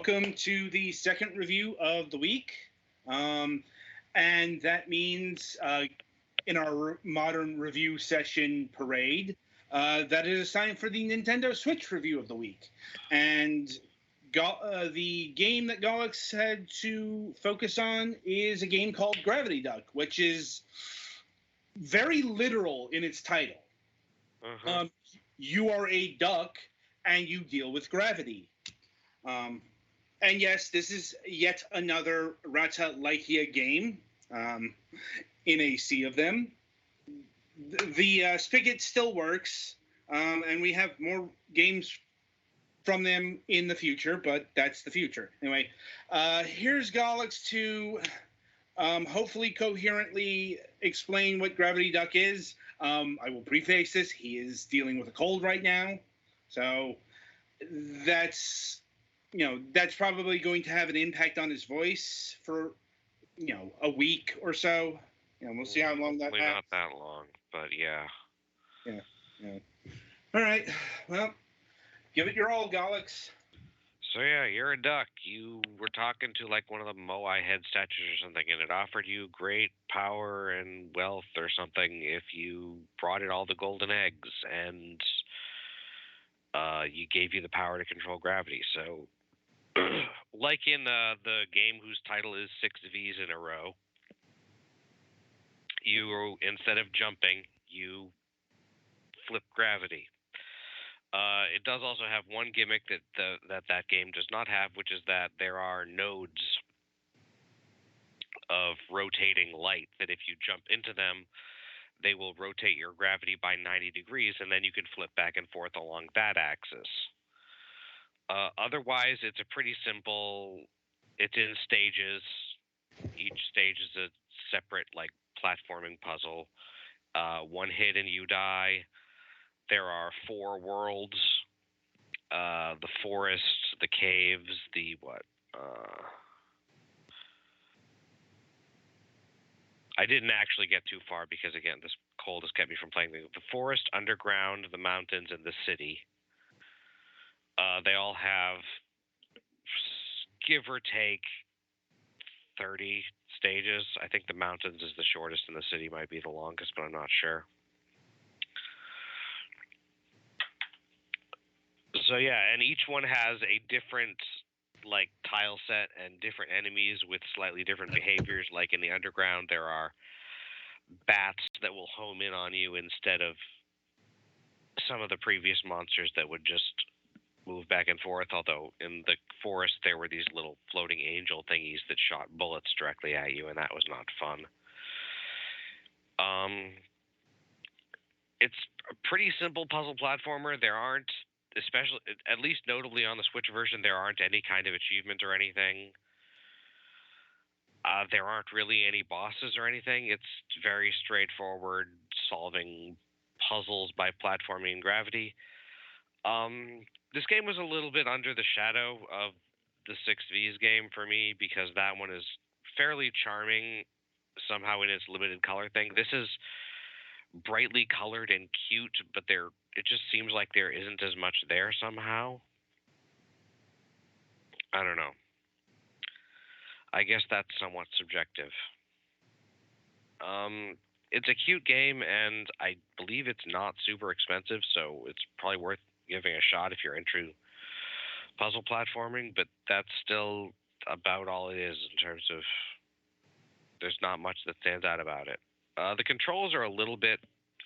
welcome to the second review of the week. And that means in our modern review session parade, that it is time for the Nintendo Switch review of the week. And the game that Galax had to focus on is a game called Gravity Duck, which is very literal in its title. You are a duck and you deal with gravity. And yes, this is yet another Rata-Lakia game in a sea of them. The spigot still works, and we have more games from them in the future, but that's the future. Anyway, here's Galax to hopefully coherently explain what Gravity Duck is. I will preface this. He is dealing with a cold right now, so that's probably going to have an impact on his voice for a week or so. We'll see how long that lasts. Not that long, but yeah. Yeah. All right. Well, give it your all, Galax. So yeah, you're a duck. You were talking to like one of the Moai head statues or something, and it offered you great power and wealth or something if you brought it all the golden eggs, and you gave you the power to control gravity. So, like in the game whose title is 6 V's in a row, you, instead of jumping, you flip gravity. It does also have one gimmick that game does not have, which is that there are nodes of rotating light that if you jump into them, they will rotate your gravity by 90 degrees, and then you can flip back and forth along that axis. Otherwise, it's a pretty simple, it's in stages. Each stage is a separate, platforming puzzle. One hit and you die. There are 4 worlds. The forest, the caves, I didn't actually get too far because, again, this cold has kept me from playing the forest, underground, the mountains, and the city. They all have, give or take, 30 stages. I think the mountains is the shortest and the city might be the longest, but I'm not sure. So yeah, and each one has a different tile set and different enemies with slightly different behaviors. Like in the underground, there are bats that will home in on you instead of some of the previous monsters that would just move back and forth. Although in the forest, there were these little floating angel thingies that shot bullets directly at you, and that was not fun. It's a pretty simple puzzle platformer. There aren't, especially, at least notably on the Switch version, there aren't any kind of achievement or anything. There aren't really any bosses or anything. It's very straightforward, solving puzzles by platforming gravity. This game was a little bit under the shadow of the 6V's game for me because that one is fairly charming somehow in its limited color thing. This is brightly colored and cute, but it just seems like there isn't as much there somehow. I don't know. I guess that's somewhat subjective. It's a cute game, and I believe it's not super expensive, so it's probably worth giving a shot if you're into puzzle platforming, but that's still about all it is in terms of there's not much that stands out about it. The controls are a little bit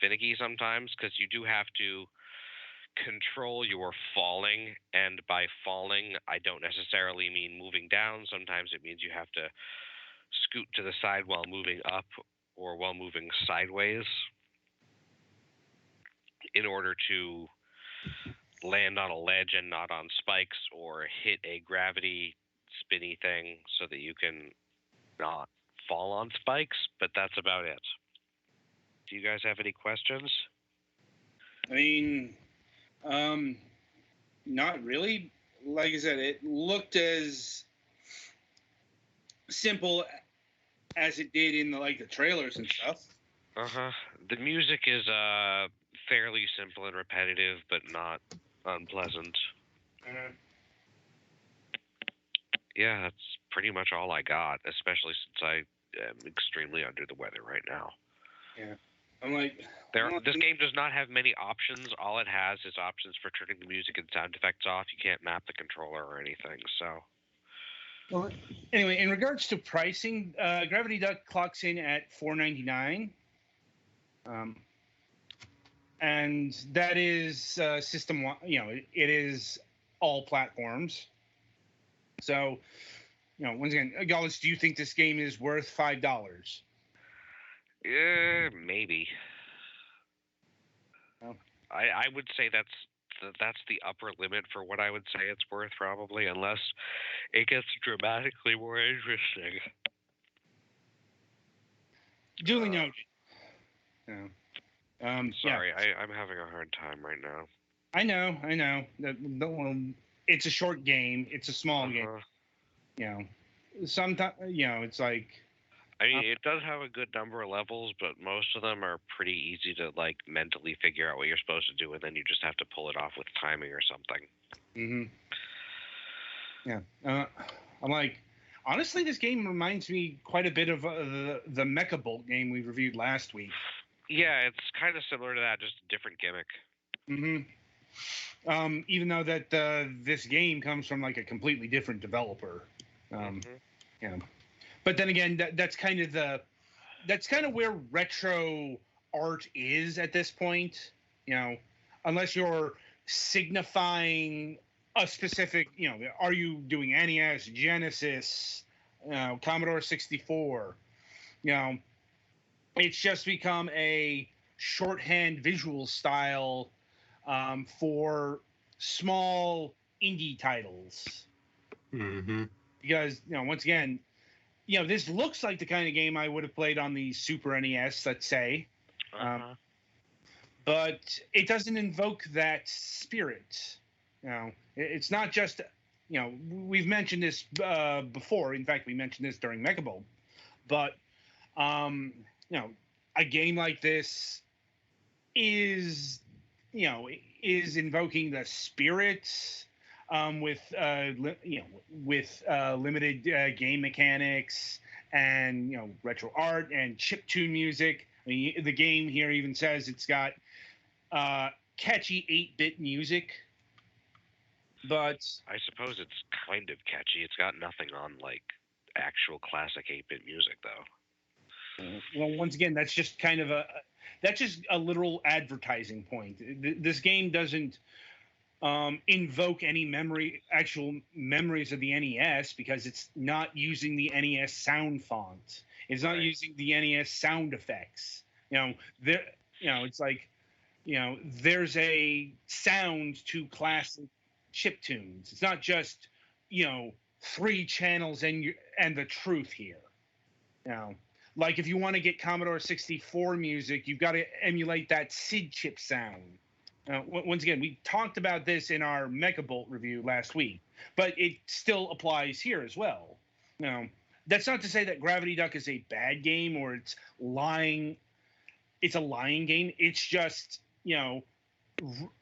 finicky sometimes because you do have to control your falling, and by falling, I don't necessarily mean moving down. Sometimes it means you have to scoot to the side while moving up or while moving sideways in order to land on a ledge and not on spikes, or hit a gravity spinny thing so that you can not fall on spikes, but that's about it. Do you guys have any questions? I mean, not really. Like I said, it looked as simple as it did in the trailers and stuff. The music is fairly simple and repetitive, but not unpleasant. Yeah, that's pretty much all I got, especially since I am extremely under the weather right now. Yeah. I'm like, This game does not have many options. All it has is options for turning the music and sound effects off. You can't map the controller or anything. So, well, anyway, in regards to pricing, Gravity Duck clocks in at $4.99. Um, and that is system, it is all platforms. So, once again, Gallus, do you think this game is worth $5? yeah, maybe. Oh. I would say that's the upper limit for what I would say it's worth, probably, unless it gets dramatically more interesting. Duly noted. Yeah. Sorry, I'm having a hard time right now. I know. Well, it's a short game. It's a small game. Sometimes, it's like. I mean, it does have a good number of levels, but most of them are pretty easy to like mentally figure out what you're supposed to do, and then you just have to pull it off with timing or something. Mm-hmm. Yeah. I'm like, honestly, this game reminds me quite a bit of the Mecha Bolt game we reviewed last week. Yeah, it's kind of similar to that, just a different gimmick. Mm-hmm. Even though that this game comes from like a completely different developer. Yeah. But then again, that's kind of where retro art is at this point. Unless you're signifying a specific, are you doing NES, Genesis, Commodore 64? It's just become a shorthand visual style for small indie titles. Mm-hmm. Because, once again, this looks like the kind of game I would have played on the Super NES, let's say. But it doesn't invoke that spirit. It's not just, we've mentioned this before. In fact, we mentioned this during Mega Bowl. But, a game like this is, is invoking the spirit with limited game mechanics and retro art and chiptune music. I mean, the game here even says it's got catchy 8-bit music, but I suppose it's kind of catchy. It's got nothing on like actual classic 8-bit music, though. Well, once again, that's just kind of a literal advertising point. This game doesn't invoke any actual memories of the NES, because it's not using the NES sound font. It's not using the NES sound effects. It's like, there's a sound to classic chiptunes. It's not just, 3 channels and the truth here. Like if you want to get Commodore 64 music, you've got to emulate that SID chip sound. Once again, we talked about this in our Mecha Bolt review last week, but it still applies here as well. That's not to say that Gravity Duck is a bad game or it's lying. It's a lying game. It's just,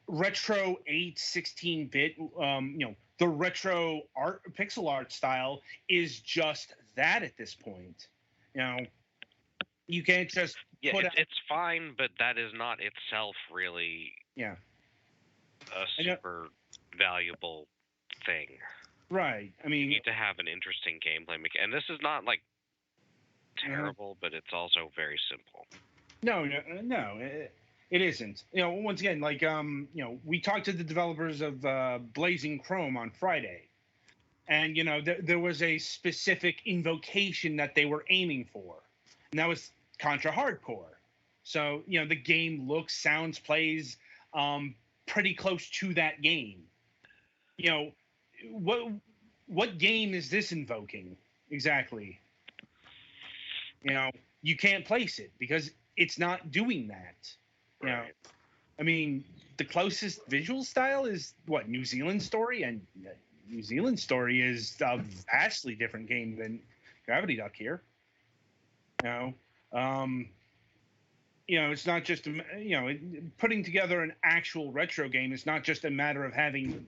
retro 16-bit, the retro art, pixel art style is just that at this point. You can't just it's fine, but that is not itself really a super valuable thing. Right. I mean, you need to have an interesting gameplay mechanic, and this is not like terrible, but it's also very simple. No, it isn't. Once again, like we talked to the developers of Blazing Chrome on Friday, and there was a specific invocation that they were aiming for, and that was Contra Hardcore. So the game looks, sounds, plays pretty close to that game. What game is this invoking exactly? You can't place it because it's not doing that. Right. I mean, the closest visual style is what, New Zealand Story, and New Zealand Story is a vastly different game than Gravity Duck here. It's not just putting together an actual retro game. It's not just a matter of having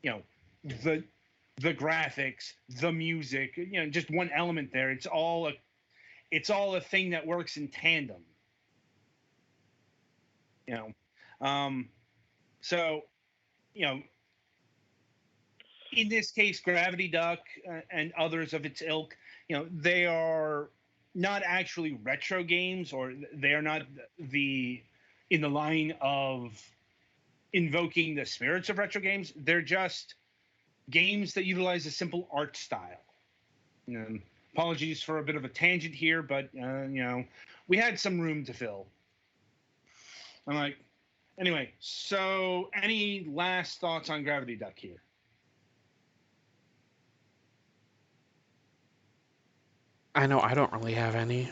the the graphics, the music, just one element there. It's all a thing that works in tandem. You know, so you know, in this case, Gravity Duck and others of its ilk, they are not actually retro games, or they are not the in the line of invoking the spirits of retro games. They're just games that utilize a simple art style. Apologies for a bit of a tangent here, but we had some room to fill. I'm like, anyway. So, any last thoughts on Gravity Duck here? I know I don't really have any.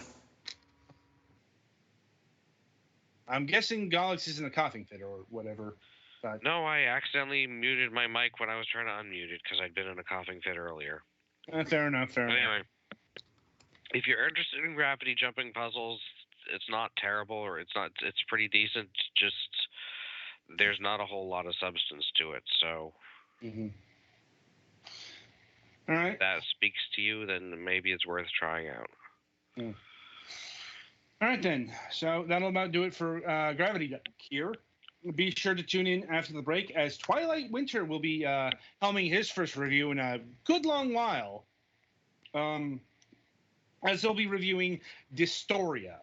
I'm guessing Galax is in a coughing fit or whatever. But No, I accidentally muted my mic when I was trying to unmute it because I'd been in a coughing fit earlier. Fair enough. Anyway, if you're interested in gravity jumping puzzles, it's not terrible, or it's pretty decent. Just there's not a whole lot of substance to it. So, all right. If that speaks to you, then maybe it's worth trying out. All right, then. So that'll about do it for Gravity Duck here. Be sure to tune in after the break, as Twilight Winter will be helming his first review in a good long while. As they'll be reviewing Dystoria.